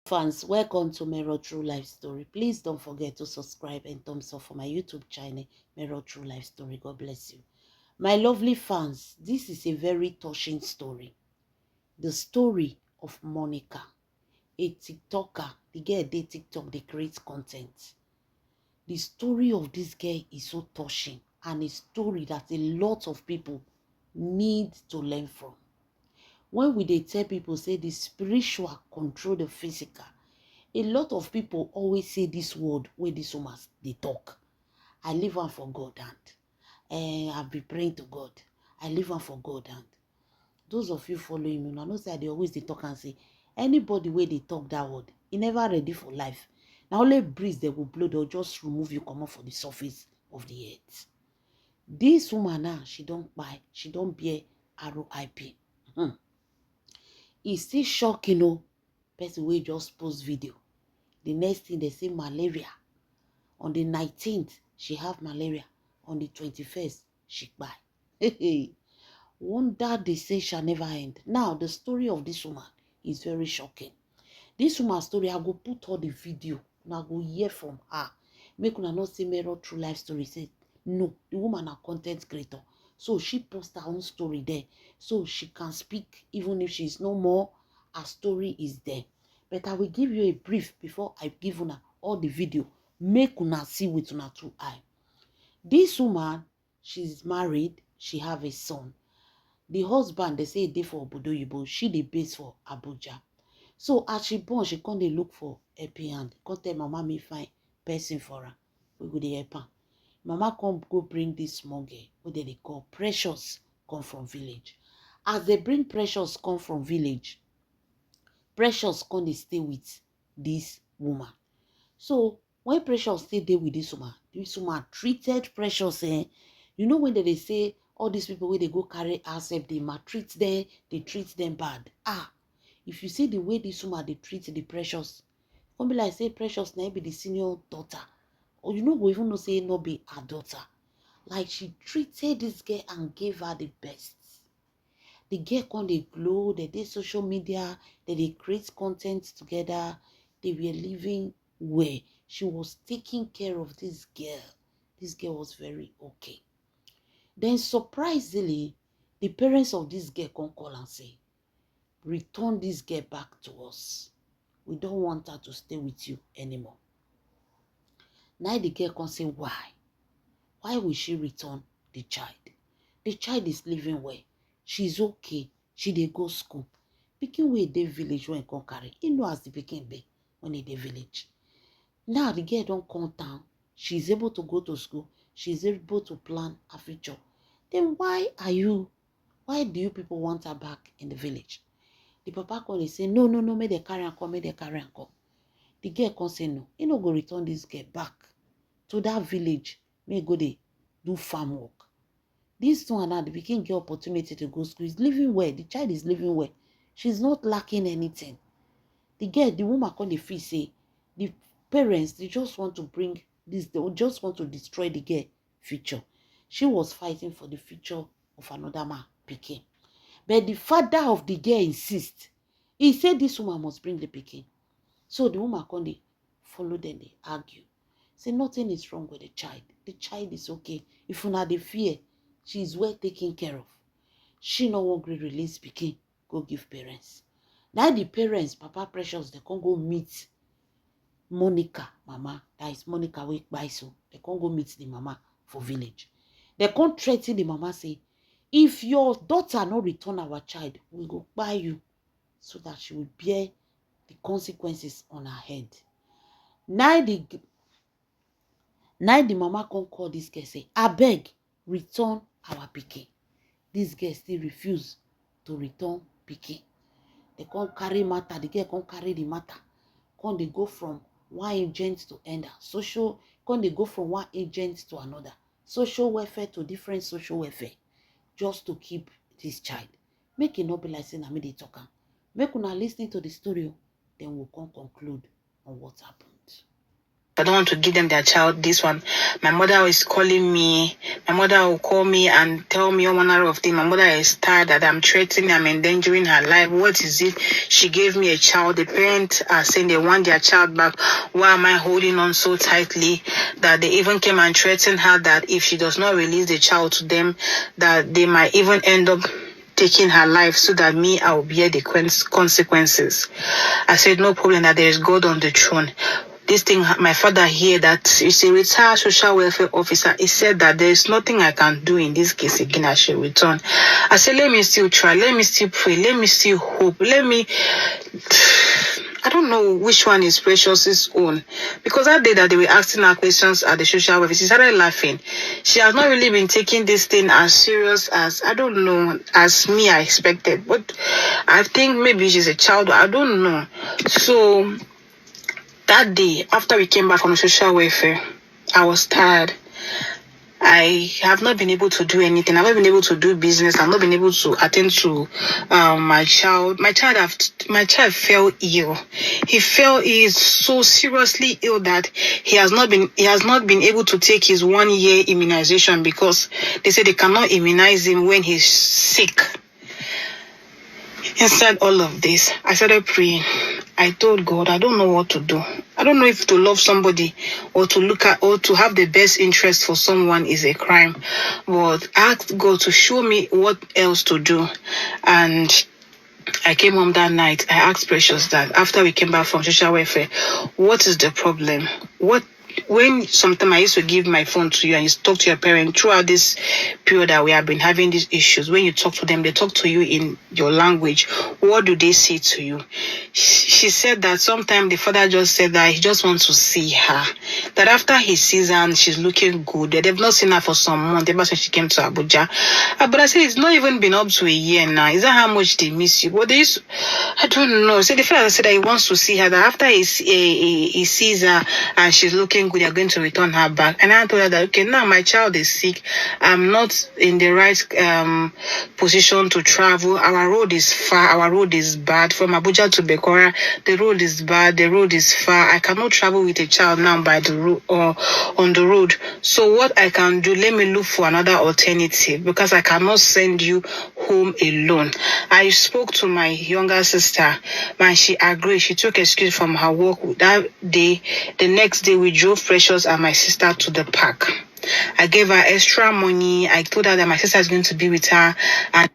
Fans, welcome to Mirror True Life Story. Please don't forget to subscribe and thumbs up for my YouTube channel, Mirror True Life Story. God bless you. My lovely fans, this is a very touching story. The story of Monica, a TikToker. The girl they TikTok, they create content. The story of this girl is so touching and a story that a lot of people need to learn from. When they tell people say the spiritual control the physical, a lot of people always say this word where this woman they talk. I live on for God and I've been praying to God. I live on for God and those of you following me, I know say they always they talk and say anybody where they talk that word, he never ready for life. Now only breeze they will blow, they'll just remove you come off for the surface of the earth. This woman now, she don't buy, she don't bear RIP. It's still shocking, person will just post video. The next thing they say malaria. On the 19th, she have malaria. On the 21st, she die. Wonder they say shall never end. Now, the story of this woman is very shocking. This woman's story, I go put all the video. And I go hear from her. Make una not say Mirror True Life Story. Say, no, the woman a content creator. So she post her own story there. So she can speak even if she's no more. Her story is there. But I will give you a brief before I give una all the video. Make una see with una two eye. This woman, she's married. She have a son. The husband, they say they for Obodoyibo. She the base for Abuja. So as she born, she come dey look for helping hand. Come tell mama me find person for her. We go dey help her. Mama come go bring this small girl, what they call Precious, come from village. As they bring Precious come from village, Precious come dey stay with this woman. So when Precious stay there with this woman treated Precious. You know when they say all these people where they go carry herself, they maltreat them, they treat them bad. If you see the way this woman they treat the Precious, come be like say Precious now be the senior daughter, or you know go even know say not be her daughter. Like she treated this girl and gave her the best. The girl come they glow, they did social media, they create content together, they were living well. She was taking care of this girl. This girl was very okay. Then surprisingly, the parents of this girl come call and say, return this girl back to us. We don't want her to stay with you anymore. Now the girl can say, why? Why will she return the child? The child is living well. She's okay. She dey go school. Pikin wey dey village when come carry. You know as the pikin be when he dey village. Now the girl don't come down. She's able to go to school. She's able to plan her future. Then why do you people want her back in the village? The papa come dey say, no, make they carry and come, make they carry and come. The girl come say no. He no go return this girl back to that village. May go dey do farm work. This one now, the pikin get opportunity to go school. Is living well. The child is living well. She's not lacking anything. The woman come dey feel say the parents, they just want to bring this, they just want to destroy the girl future. She was fighting for the future of another man, pikin. But the father of the girl insists. He said this woman must bring the pikin. So the woman come dey follow them, they argue. Say nothing is wrong with the child. The child is okay. If una dey fear, she is well taken care of. She no wan gree release pikin, go give parents. Now the parents, Papa Precious, they can't go meet Monica, mama. That is Monica wey kpai so. They can't go meet the mama for village. They can't threaten the mama, say, if your daughter not return our child, we go buy you, so that she will bear the consequences on her head. Now the mama come call this girl, say, abeg, return our pikin. This girl still refuse to return pikin. They can't carry matter. The girl can't carry the matter. Can't they go from one agent to another? Can't they go from one agent to another? Social welfare to different social welfare. Just to keep this child. Make it not be like saying I made it talk. Make una listening to the story. Then we'll come conclude on what happened. I don't want to give them their child, this one. My mother is calling me. My mother will call me and tell me all manner of things. My mother is tired that I'm threatening, I'm endangering her life. What is it? She gave me a child. The parents are saying they want their child back. Why am I holding on so tightly? That they even came and threatened her that if she does not release the child to them, that they might even end up taking her life, so that me, I will bear the consequences. I said, no problem, that there is God on the throne. This thing, my father here, that is a retired social welfare officer, he said that there is nothing I can do in this case again. I should return. I said, let me still try, let me still pray, let me still hope, I don't know which one is Precious's own. Because that day that they were asking her questions at the social welfare, she started laughing. She has not really been taking this thing as serious as, I don't know, as me I expected. But I think maybe she's a child, I don't know. So that day, after we came back from the social welfare, I was tired. I have not been able to do anything. I've not been able to do business. I've not been able to attend to my child. My child fell ill. He is so seriously ill that he has not been able to take his 1 year immunization, because they say they cannot immunize him when he's sick. Inside all of this, I started praying. I told God, I don't know what to do. I don't know if to love somebody or to look at or to have the best interest for someone is a crime. But I asked God to show me what else to do. And I came home that night. I asked Precious that after we came back from social welfare, what is the problem? When sometimes I used to give my phone to you and you talk to your parents throughout this period that we have been having these issues, when you talk to them, they talk to you in your language. What do they say to you? She said that sometimes the father just said that he just wants to see her. That after he sees her and she's looking good, that they've not seen her for some months, ever since she came to Abuja. But I said it's not even been up to a year now. Is that how much they miss you? But I don't know. So the father said that he wants to see her, that after he sees her and she's looking good, they're going to return her back. And I told her that, okay, now my child is sick. I'm not in the right position to travel. Our road is far. Our road is bad. From Abuja to Bekora, the road is bad. The road is far. I cannot travel with a child now by the road or on the road. So what I can do, let me look for another alternative, because I cannot send you home alone. I spoke to my younger sister, and she agreed. She took excuse from her work that day. The next day, we drove Precious and my sister to the park. I gave her extra money. I told her that my sister is going to be with her, and